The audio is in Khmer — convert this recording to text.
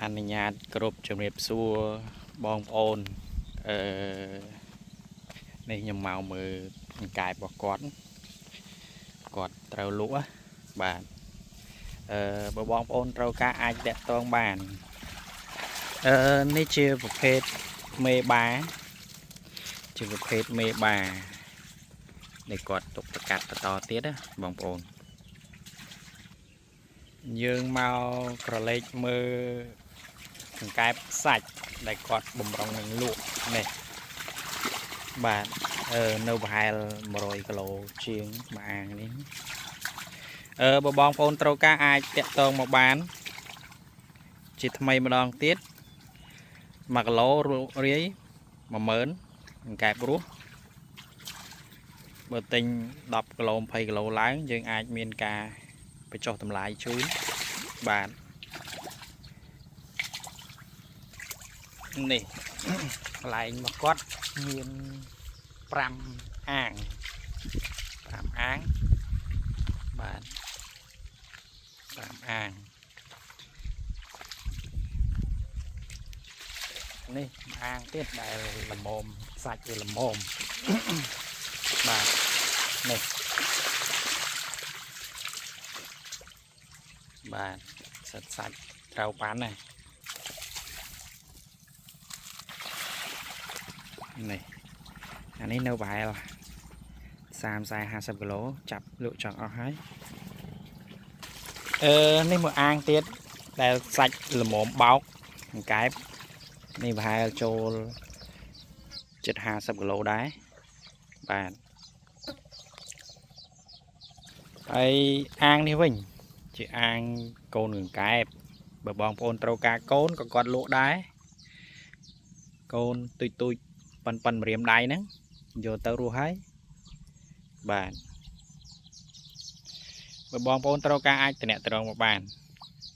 អនុញ្ញាតគ្រប់ជំរាបសួរបងប្អូននេះខ្ញុំមកមើលអង្កែបរបស់គាត់ត្រូវលក់បាទបើបងប្អូនត្រូវការអាចតាក់ទងបាននេះជាប្រភេទមេបាជាប្រភេទមេបាដែលគាត់ទុកប្រកាសបន្តទៀតណាបងប្អូនយើងមកក្រឡេកមើលអង្កែបសាច់ដែលគាត់បំរុងនឹងលក់នេះបាទនៅប្រហែល100គីឡូជាងមួយអាងនេះបើបងប្អូនត្រូវការអាចតាក់ទងមកបានជាថ្មីម្ដងទៀត1គីឡូរាយ10000អង្កែបរស់បើទិញ10គីឡូ20គីឡូឡើងយើងអាចមានការបញ្ចុះតម្លៃជូនបាទនេះកន្លែងរបស់គាត់មាន5អាងបាទ5អាងនេះអាងទៀតដែលល្មមសាច់វាល្មមបាទនេះបាទសាច់ត្រូវប៉ាន់ណានេះអានេះនៅប្រហែល30-50គីឡូចាប់លក់ចង់អស់ហើយនេះមួយអាងទៀតដែលសាច់ល្មមបោកអង្កែបនេះប្រហែលចូល50គីឡូដែរបាទហើយអាងនេះវិញជាអាងកូនអង្កែបបើបងប្អូនត្រូវការកូនក៏គាត់លក់ដែរកូនទូចប៉ុនម្រាមដៃហ្នឹងយកទៅរស់ហើយបាទបើបងប្អូនត្រូវការអាចតំណែងមកបាន